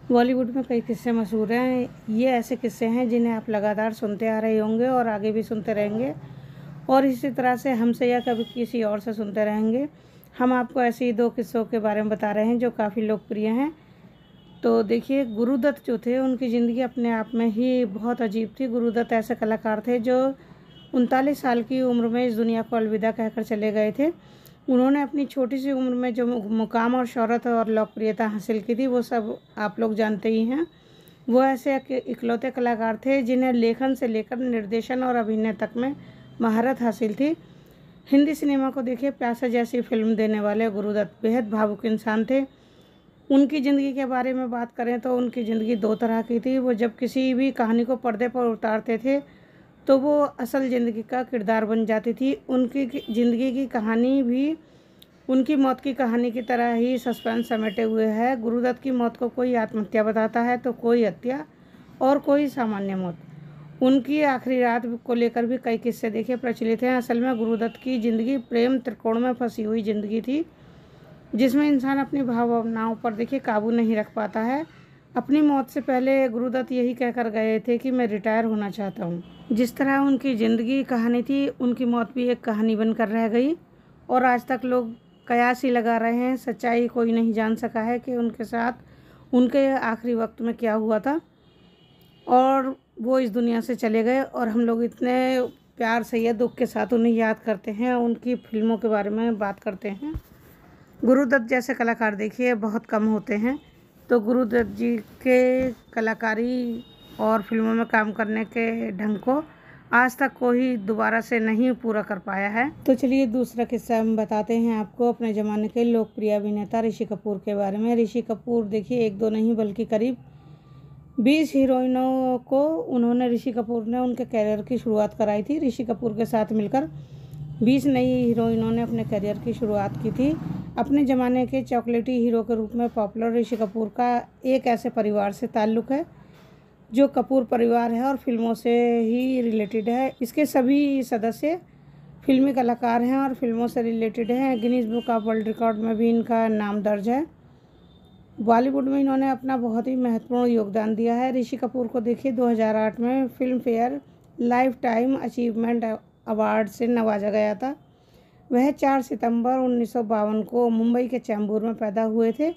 बॉलीवुड में कई किस्से मशहूर हैं। ये ऐसे किस्से हैं जिन्हें आप लगातार सुनते आ रहे होंगे और आगे भी सुनते रहेंगे, और इसी तरह से हमसे या कभी किसी और से सुनते रहेंगे। हम आपको ऐसे ही 2 किस्सों के बारे में बता रहे हैं जो काफ़ी लोकप्रिय हैं। तो देखिए, गुरुदत्त जो थे उनकी ज़िंदगी अपने आप में ही बहुत अजीब थी। गुरुदत्त ऐसे कलाकार थे जो 39 साल की उम्र में इस दुनिया को अलविदा कहकर चले गए थे। उन्होंने अपनी छोटी सी उम्र में जो मुकाम और शोहरत और लोकप्रियता हासिल की थी वो सब आप लोग जानते ही हैं। वो ऐसे इकलौते कलाकार थे जिन्हें लेखन से लेकर निर्देशन और अभिनय तक में महारत हासिल थी। हिंदी सिनेमा को देखिए, प्यासा जैसी फिल्म देने वाले गुरुदत्त बेहद भावुक इंसान थे। उनकी ज़िंदगी के बारे में बात करें तो उनकी ज़िंदगी 2 तरह की थी। वो जब किसी भी कहानी को पर्दे पर उतारते थे तो वो असल ज़िंदगी का किरदार बन जाती थी। उनकी ज़िंदगी की कहानी भी उनकी मौत की कहानी की तरह ही सस्पेंस समेटे हुए है। गुरुदत्त की मौत को कोई आत्महत्या बताता है तो कोई हत्या और कोई सामान्य मौत। उनकी आखिरी रात को लेकर भी कई किस्से देखिए प्रचलित हैं। असल में गुरुदत्त की ज़िंदगी प्रेम त्रिकोण में फंसी हुई ज़िंदगी थी, जिसमें इंसान अपनी भावनाओं पर देखिए काबू नहीं रख पाता है। अपनी मौत से पहले गुरुदत्त यही कहकर गए थे कि मैं रिटायर होना चाहता हूँ। जिस तरह उनकी ज़िंदगी कहानी थी, उनकी मौत भी एक कहानी बनकर रह गई, और आज तक लोग कयास ही लगा रहे हैं। सच्चाई कोई नहीं जान सका है कि उनके साथ उनके आखिरी वक्त में क्या हुआ था, और वो इस दुनिया से चले गए और हम लोग इतने प्यार से या दुख के साथ उन्हें याद करते हैं, उनकी फिल्मों के बारे में बात करते हैं। गुरुदत्त जैसे कलाकार देखिए बहुत कम होते हैं, तो गुरुदत्त जी के कलाकारी और फिल्मों में काम करने के ढंग को आज तक कोई दोबारा से नहीं पूरा कर पाया है। तो चलिए दूसरा किस्सा हम बताते हैं आपको अपने ज़माने के लोकप्रिय अभिनेता ऋषि कपूर के बारे में। ऋषि कपूर देखिए 1-2 नहीं बल्कि करीब 20 हीरोइनों को ऋषि कपूर ने उनके कैरियर की शुरुआत कराई थी। ऋषि कपूर के साथ मिलकर 20 नई हीरोइनों ने अपने करियर की शुरुआत की थी। अपने ज़माने के चॉकलेटी हीरो के रूप में पॉपुलर ऋषि कपूर का एक ऐसे परिवार से ताल्लुक़ है जो कपूर परिवार है और फिल्मों से ही रिलेटेड है। इसके सभी सदस्य फिल्मी कलाकार हैं और फिल्मों से रिलेटेड हैं। Guinness book of world record में भी इनका नाम दर्ज है। बॉलीवुड में इन्होंने अपना बहुत ही महत्वपूर्ण योगदान दिया है। ऋषि कपूर को देखिए 2008 में film fair life time achievement award से नवाजा गया था। वह 4 सितंबर 1952 को मुंबई के चैम्बूर में पैदा हुए थे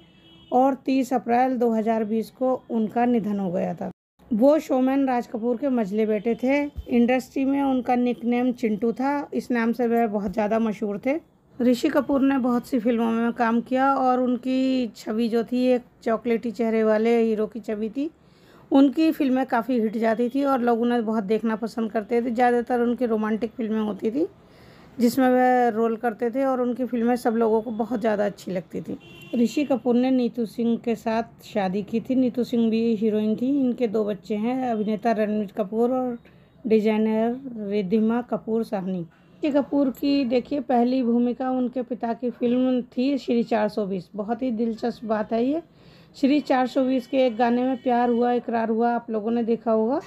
और 30 अप्रैल 2020 को उनका निधन हो गया था। वो शोमैन राज कपूर के मझले बेटे थे। इंडस्ट्री में उनका निकनेम चिंटू था। इस नाम से वह बहुत ज़्यादा मशहूर थे। ऋषि कपूर ने बहुत सी फिल्मों में काम किया और उनकी छवि जो थी एक चॉकलेटी चेहरे वाले हीरो की छवि थी। उनकी फिल्में काफ़ी हिट जाती थी और लोग उन्हें बहुत देखना पसंद करते थे। ज़्यादातर उनकी रोमांटिक फिल्में होती थी जिसमें वह रोल करते थे और उनकी फिल्में सब लोगों को बहुत ज़्यादा अच्छी लगती थी। ऋषि कपूर ने नीतू सिंह के साथ शादी की थी। नीतू सिंह भी हीरोइन थी। इनके 2 बच्चे हैं, अभिनेता रणवीर कपूर और डिजाइनर रिद्धिमा कपूर साहनी। ऋषि कपूर की देखिए पहली भूमिका उनके पिता की फिल्म थी श्री 420। बहुत ही दिलचस्प बात है ये। श्री 420 के एक गाने में प्यार हुआ इकरार हुआ आप लोगों ने देखा होगा।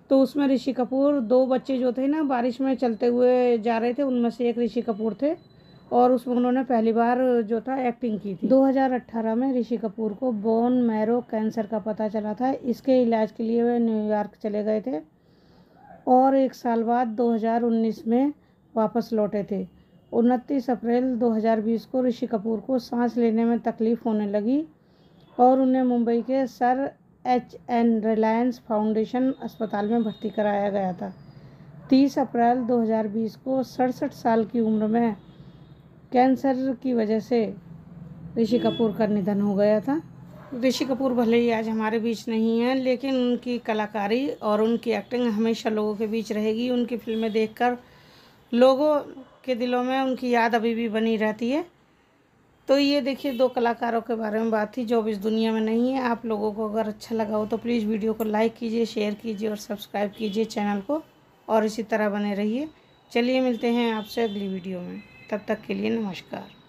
तो उसमें ऋषि कपूर 2 बच्चे जो थे ना बारिश में चलते हुए जा रहे थे, उनमें से एक ऋषि कपूर थे और उसमें उन्होंने पहली बार जो था एक्टिंग की थी। 2018 में ऋषि कपूर को बोन मैरो कैंसर का पता चला था। इसके इलाज के लिए वे न्यूयॉर्क चले गए थे और 1 साल बाद 2019 में वापस लौटे थे। 29 अप्रैल 2020 को ऋषि कपूर को सांस लेने में तकलीफ होने लगी और उन्हें मुंबई के सर HN रिलायंस फाउंडेशन अस्पताल में भर्ती कराया गया था। 30 अप्रैल 2020 को 67 साल की उम्र में कैंसर की वजह से ऋषि कपूर का निधन हो गया था। ऋषि कपूर भले ही आज हमारे बीच नहीं हैं, लेकिन उनकी कलाकारी और उनकी एक्टिंग हमेशा लोगों के बीच रहेगी। उनकी फिल्में देखकर लोगों के दिलों में उनकी याद अभी भी बनी रहती है। तो ये देखिए 2 कलाकारों के बारे में बात थी जो अब इस दुनिया में नहीं है। आप लोगों को अगर अच्छा लगा हो तो प्लीज़ वीडियो को लाइक कीजिए, शेयर कीजिए और सब्सक्राइब कीजिए चैनल को, और इसी तरह बने रहिए। चलिए मिलते हैं आपसे अगली वीडियो में। तब तक के लिए नमस्कार।